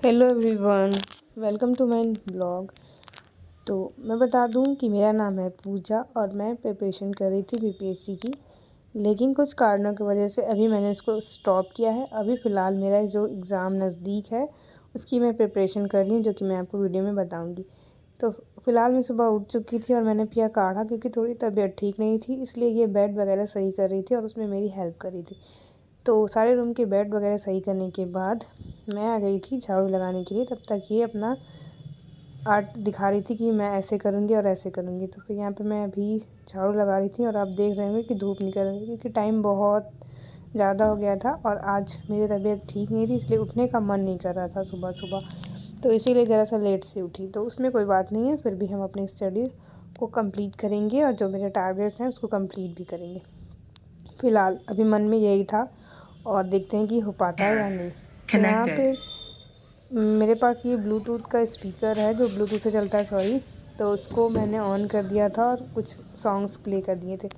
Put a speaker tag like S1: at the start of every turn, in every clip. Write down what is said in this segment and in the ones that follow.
S1: Hello everyone, welcome to my blog. तो मैं बता दूं कि मेरा नाम है पूजा और मैं प्रिपरेशन कर रही थी बीपीएससी की, लेकिन कुछ कारणों की वजह से अभी मैंने इसको स्टॉप किया है। अभी फ़िलहाल मेरा जो एग्ज़ाम नज़दीक है उसकी मैं प्रिपरेशन कर रही हूँ, जो कि मैं आपको वीडियो में बताऊँगी। तो फ़िलहाल मैं सुबह उठ चुकी थी और मैंने पिया काढ़ा, क्योंकि थोड़ी तबीयत ठीक नहीं थी, इसलिए ये बेड वगैरह सही कर रही थी और उसमें मेरी हेल्प कर रही थी। तो सारे रूम के बेड वगैरह सही करने के बाद मैं आ गई थी झाड़ू लगाने के लिए। तब तक ये अपना आर्ट दिखा रही थी कि मैं ऐसे करूँगी और ऐसे करूँगी। तो फिर यहाँ पे मैं अभी झाड़ू लगा रही थी और आप देख रहे होंगे कि धूप निकल रही है, क्योंकि टाइम बहुत ज़्यादा हो गया था और आज मेरी तबीयत ठीक नहीं थी, इसलिए उठने का मन नहीं कर रहा था सुबह सुबह। तो इसीलिए ज़रा सा लेट से उठी। तो उसमें कोई बात नहीं है, फिर भी हम अपनी स्टडी को कंप्लीट करेंगे और जो मेरे टारगेट्स हैं उसको कंप्लीट भी करेंगे। फ़िलहाल अभी मन में यही था और देखते हैं कि हो पाता है या नहीं। तो यहाँ पे मेरे पास ये ब्लूटूथ का स्पीकर है, जो ब्लूटूथ से चलता है, सॉरी। तो उसको मैंने ऑन कर दिया था और कुछ सॉन्ग्स प्ले कर दिए थे।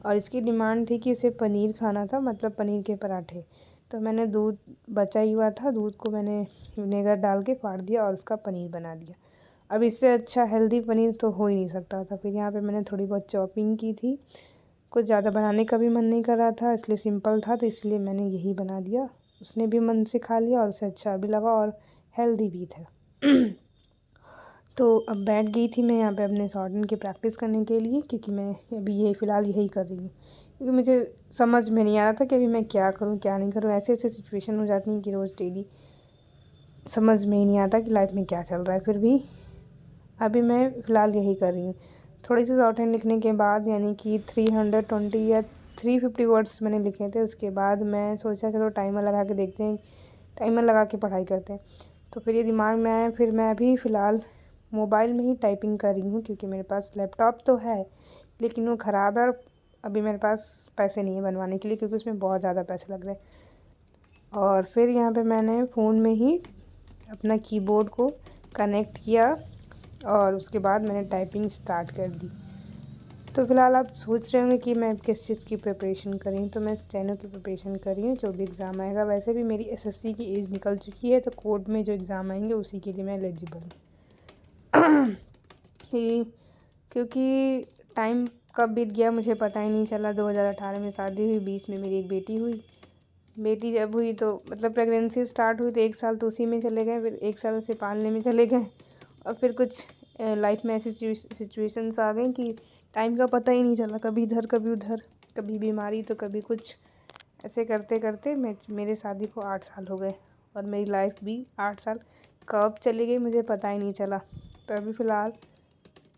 S1: और इसकी डिमांड थी कि इसे पनीर खाना था, मतलब पनीर के पराठे। तो मैंने दूध बचा ही हुआ था, दूध को मैंने विनेगर डाल के फाड़ दिया और उसका पनीर बना दिया। अब इससे अच्छा हेल्दी पनीर तो हो ही नहीं सकता था। फिर यहाँ पे मैंने थोड़ी बहुत चॉपिंग की थी। कुछ ज़्यादा बनाने का भी मन नहीं कर रहा था, इसलिए सिंपल था, तो इसलिए मैंने यही बना दिया। उसने भी मन से खा लिया और उसे अच्छा भी लगा और हेल्दी भी था। तो अब बैठ गई थी मैं यहाँ पे अपने शॉर्टहैंड की प्रैक्टिस करने के लिए, क्योंकि मैं अभी यही फ़िलहाल यही कर रही हूँ। क्योंकि मुझे समझ में नहीं आ रहा था कि अभी मैं क्या करूँ क्या नहीं करूँ। ऐसे ऐसे सिचुएशन हो जाती हैं कि रोज़ डेली समझ में ही नहीं आता कि लाइफ में क्या चल रहा है। फिर भी अभी मैं फ़िलहाल यही कर रही हूँ। थोड़ी सी शॉर्टहैंड लिखने के बाद, यानी कि 320 या 350 वर्ड्स मैंने लिखे थे। उसके बाद मैं सोचा चलो टाइमर लगा के देखते हैं, टाइमर लगा के पढ़ाई करते हैं। तो फिर ये दिमाग में आया, फिर मैं अभी फ़िलहाल मोबाइल में ही टाइपिंग कर रही हूँ, क्योंकि मेरे पास लैपटॉप तो है लेकिन वो ख़राब है और अभी मेरे पास पैसे नहीं है बनवाने के लिए, क्योंकि उसमें बहुत ज़्यादा पैसे लग रहे हैं। और फिर यहाँ पे मैंने फ़ोन में ही अपना कीबोर्ड को कनेक्ट किया और उसके बाद मैंने टाइपिंग स्टार्ट कर दी। तो फ़िलहाल आप सोच रहे होंगे कि मैं किस चीज़ की प्रिपरेशन कर रही हूँ। तो मैं स्टेनो की प्रिपरेशन कर रही हूँ, जो भी एग्ज़ाम आएगा। वैसे भी मेरी एसएससी की एज निकल चुकी है, तो कोर्ट में जो एग्ज़ाम आएंगे उसी के लिए मैं एलिजिबल हूँ। क्योंकि टाइम कब बीत गया मुझे पता ही नहीं चला। 2018 में शादी हुई, 20 में मेरी एक बेटी हुई। बेटी जब हुई तो मतलब प्रेगनेंसी स्टार्ट हुई तो 1 साल तो उसी में चले गए, फिर 1 साल उसे पालने में चले गए। और फिर कुछ लाइफ में ऐसी सिचुएशंस आ गई कि टाइम का पता ही नहीं चला, कभी इधर कभी उधर, कभी बीमारी तो कभी कुछ। ऐसे करते करते मेरे शादी को 8 साल हो गए और मेरी लाइफ भी 8 साल कब चली गई मुझे पता ही नहीं चला। तो अभी फ़िलहाल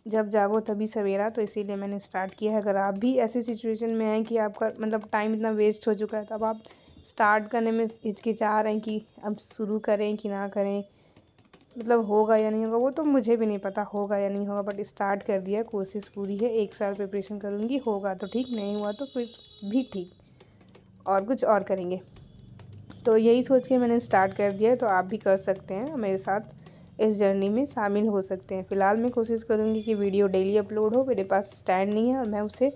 S1: जब जागो तभी सवेरा, तो इसीलिए मैंने स्टार्ट किया है। अगर आप भी ऐसी सिचुएशन में हैं कि आपका मतलब टाइम इतना वेस्ट हो चुका है, तब आप स्टार्ट करने में हिचकिचा रहे हैं कि अब शुरू करें कि ना करें, मतलब होगा या नहीं होगा, वो तो मुझे भी नहीं पता होगा या नहीं होगा, बट स्टार्ट कर दिया, कोशिश पूरी है। 1 साल प्रिपरेशन करूँगी, होगा तो ठीक, नहीं हुआ तो फिर भी ठीक, और कुछ और करेंगे। तो यही सोच के मैंने स्टार्ट कर दिया है। तो आप भी कर सकते हैं, मेरे साथ इस जर्नी में शामिल हो सकते हैं। फ़िलहाल मैं कोशिश करूँगी कि वीडियो डेली अपलोड हो। मेरे पास स्टैंड नहीं है और मैं उसे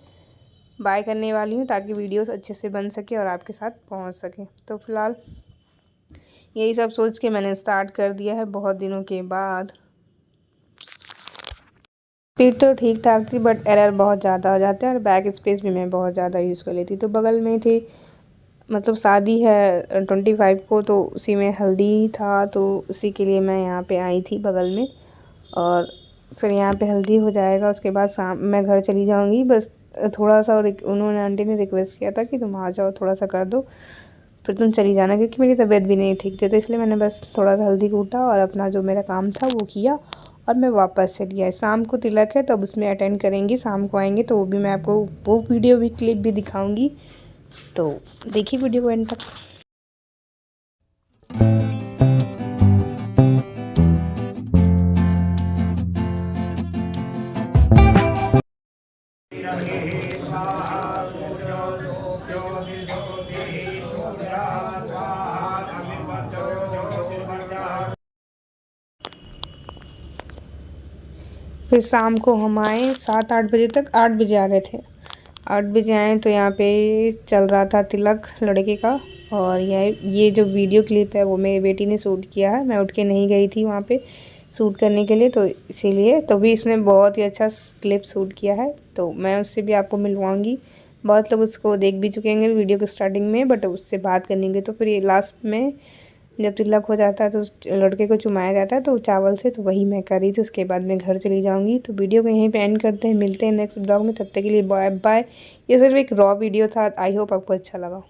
S1: बाय करने वाली हूँ, ताकि वीडियोस अच्छे से बन सके और आपके साथ पहुँच सके। तो फ़िलहाल यही सब सोच के मैंने स्टार्ट कर दिया है बहुत दिनों के बाद। स्पीड तो ठीक ठाक थी, बट एरर बहुत ज़्यादा हो जाते हैं और बैक स्पेस भी मैं बहुत ज़्यादा यूज़ कर लेती। तो बगल में थी, मतलब शादी है 25 को, तो उसी में हल्दी था, तो उसी के लिए मैं यहाँ पे आई थी बगल में। और फिर यहाँ पे हल्दी हो जाएगा, उसके बाद शाम मैं घर चली जाऊँगी। बस थोड़ा सा उन्होंने, आंटी ने रिक्वेस्ट किया था कि तुम आ जाओ, थोड़ा सा कर दो, फिर तुम चली जाना, क्योंकि मेरी तबीयत भी नहीं ठीक थी। तो इसलिए मैंने बस थोड़ा सा हल्दी कूटा और अपना जो मेरा काम था वो किया और मैं वापस चली आई। शाम को तिलक है, तब उसमें अटेंड करेंगे, शाम को आएंगे, तो वो भी मैं आपको वो वीडियो भी क्लिप भी दिखाऊंगी। तो देखिए वीडियो को एंड तक। फिर शाम को हम आए 7-8 बजे तक, 8 बजे आ गए थे। 8 बजे आए तो यहाँ पे चल रहा था तिलक लड़के का। और ये जो वीडियो क्लिप है वो मेरी बेटी ने शूट किया है। मैं उठ के नहीं गई थी वहाँ पे शूट करने के लिए, तो इसीलिए तो भी इसने बहुत ही अच्छा क्लिप शूट किया है। तो मैं उससे भी आपको मिलवाऊंगी। बहुत लोग उसको देख भी चुके होंगे वीडियो के स्टार्टिंग में, बट उससे बात करनी तो फिर ये लास्ट में जब तिलक हो जाता है तो लड़के को चुमाया जाता है तो चावल से, तो वही मैं कर रही थी। उसके बाद मैं घर चली जाऊंगी। तो वीडियो को यहीं पे एंड करते हैं, मिलते हैं नेक्स्ट ब्लॉग में। तब तक के लिए बाय बाय। ये सिर्फ एक रॉ वीडियो था। आई होप आपको अच्छा लगा।